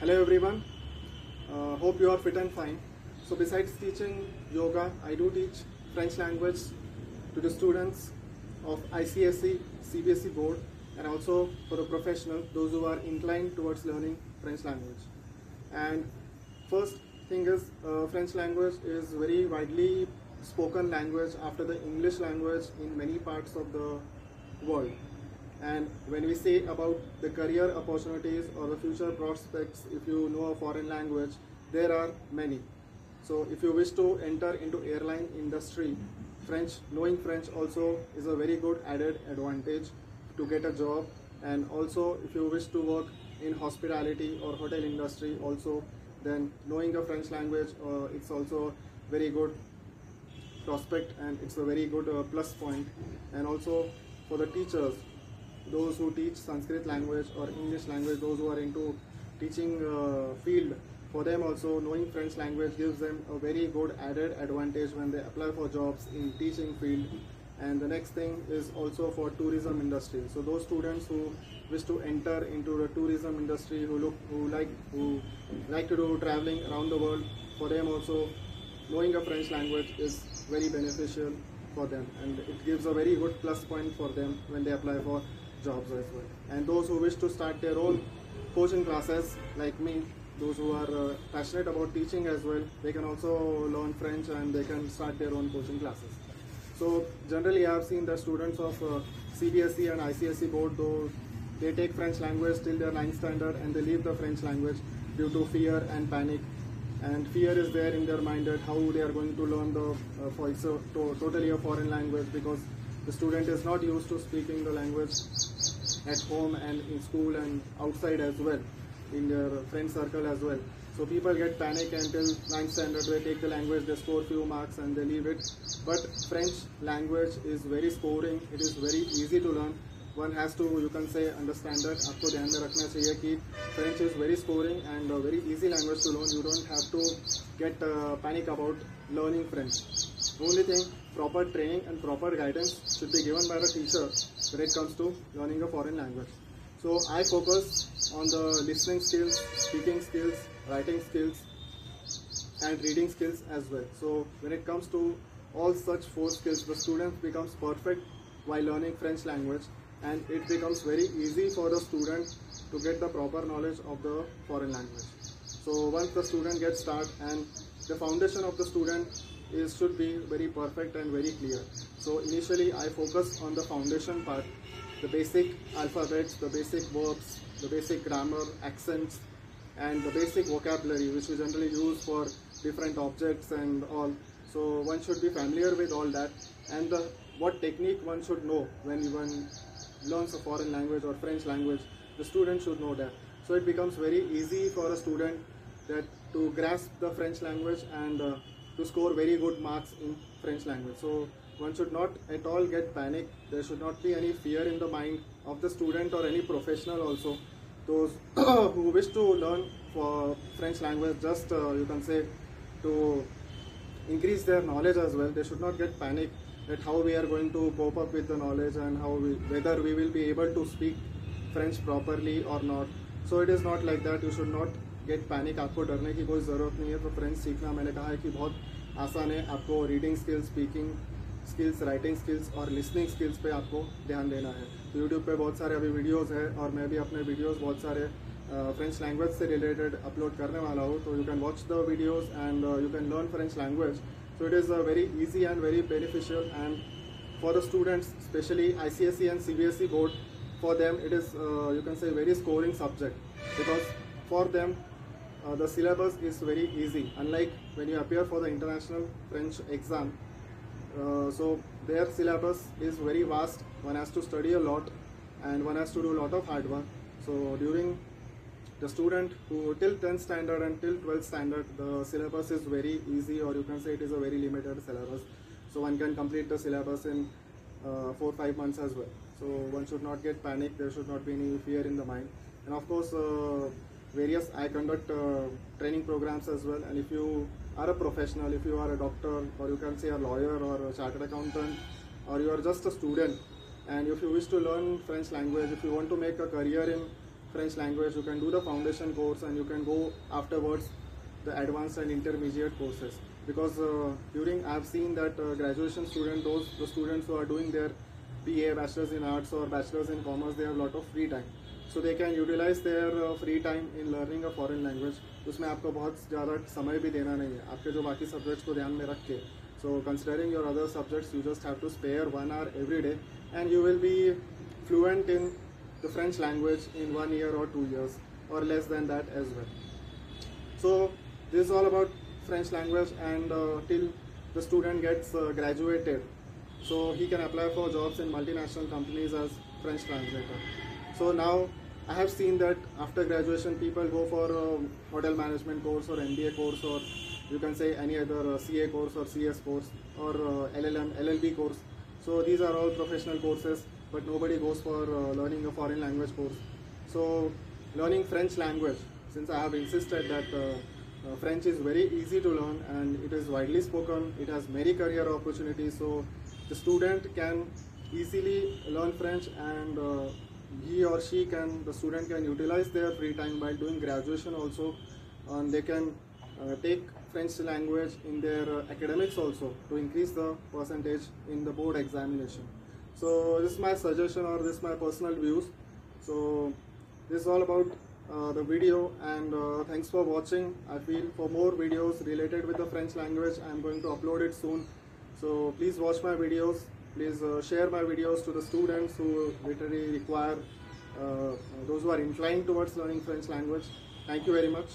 Hello everyone, hope you are fit and fine. So besides teaching yoga, I do teach French language to the students of ICSE, CBSE board, and also for the professional, those who are inclined towards learning French language. And first thing is, French language is very widely spoken language after the English language in many parts of the world. And when we say about the career opportunities or the future prospects, if you know a foreign language, there are many. So if you wish to enter into airline industry, knowing French also is a very good added advantage to get a job. And also if you wish to work in hospitality or hotel industry also, then knowing the French language, it's also very good prospect, and it's a very good plus point. And also for the teachers, those who teach Sanskrit language or English language, those who are into teaching field, for them also knowing French language gives them a very good added advantage when they apply for jobs in teaching field. And the next thing is also for tourism industry. So those students who wish to enter into the tourism industry, who like to do traveling around the world, for them also knowing a French language is very beneficial for them, and it gives a very good plus point for them when they apply for jobs as well. And those who wish to start their own coaching classes like me, those who are passionate about teaching as well, they can also learn French and they can start their own coaching classes. So generally I have seen the students of CBSE and ICSE board, though they take French language till their 9th standard and they leave the French language due to fear and panic. And fear is there in their mind that how they are going to learn totally a foreign language, because the student is not used to speaking the language at home and in school and outside as well, in their friend circle as well. So people get panic until 9th standard, they take the language, they score few marks and they leave it. But French language is very scoring, it is very easy to learn. One has to, you can say, understand that. आपको ध्यान में रखना चाहिए कि French is very scoring and a very easy language to learn. You don't have to get panic about learning French. Only thing, proper training and proper guidance should be given by the teacher when it comes to learning a foreign language. So I focus on the listening skills, speaking skills, writing skills, and reading skills as well. So when it comes to all such 4 skills, the student becomes perfect while learning French language, and it becomes very easy for the student to get the proper knowledge of the foreign language. So once the student gets started, and the foundation of the student should be very perfect and very clear. So initially I focus on the foundation part, the basic alphabets, the basic verbs, the basic grammar, accents, and the basic vocabulary which we generally use for different objects and all. So one should be familiar with all that, and what technique one should know when one learns a foreign language or French language, the student should know that. So it becomes very easy for a student that to grasp the French language and to score very good marks in French language. So one should not at all get panic. There should not be any fear in the mind of the student or any professional also. Those who wish to learn for French language, just you can say, to increase their knowledge as well, they should not get panic that how we are going to cope up with the knowledge and whether we will be able to speak French properly or not. So it is not like that. You should not get panic. आपको डरने की कोई ज़रूरत नहीं है. तो French सीखना, मैंने कहा है कि बहुत आसान है. आपको reading skills, speaking skills, writing skills और लिसनिंग स्किल्स पे आपको ध्यान देना है. तो यूट्यूब पे बहुत सारे अभी वीडियोस है, और मैं भी अपने वीडियोस बहुत सारे फ्रेंच लैंग्वेज से रिलेटेड अपलोड करने वाला हूँ. तो you can watch the videos and you can learn French language. So it is very easy and very beneficial, and for the students, especially ICSE and CBSE board, for them it is you can say very scoring subject, because for them the syllabus is very easy, unlike when you appear for the international French exam. So their syllabus is very vast. One has to study a lot and one has to do a lot of hard work. So during the student who till 10th standard and till 12th standard, the syllabus is very easy, or you can say it is a very limited syllabus. So one can complete the syllabus in 4-5 months as well. So one should not get panic. There should not be any fear in the mind. And of course, I conduct training programs as well. And if you are a professional, if you are a doctor, or you can say a lawyer or a chartered accountant, or you are just a student, and if you wish to learn French language, if you want to make a career in French language, you can do the foundation course and you can go afterwards the advanced and intermediate courses. Because during I've seen that graduation student, the students who are doing their BA, Bachelor's in Arts or Bachelor's in Commerce, they have a lot of free time. So they can utilize their free time in learning a foreign language. उसमें आपको बहुत ज़्यादा समय भी देना नहीं है, आपके जो बाकी सब्जेक्ट्स को ध्यान में रख के. So considering your other subjects, you just have to spare 1 hour every day, and you will be fluent in the French language in 1 year or 2 years, or less than that as well. So this is all about French language, and till the student gets graduated, so he can apply for jobs in multinational companies as French translator. So now I have seen that after graduation people go for a hotel management course or MBA course, or you can say any other CA course or CS course or LLM, LLB course. So these are all professional courses, but nobody goes for learning a foreign language course. So learning French language, since I have insisted that French is very easy to learn and it is widely spoken, it has many career opportunities, so the student can easily learn French, and he or she can, the student can utilize their free time while doing graduation also, and they can take French language in their academics also to increase the percentage in the board examination. So this is my suggestion, or this is my personal views. So this is all about the video, and thanks for watching. I feel for more videos related with the French language, I am going to upload it soon. So please watch my videos, please share my videos to the students who literally require, those who are inclined towards learning French language. Thank you very much.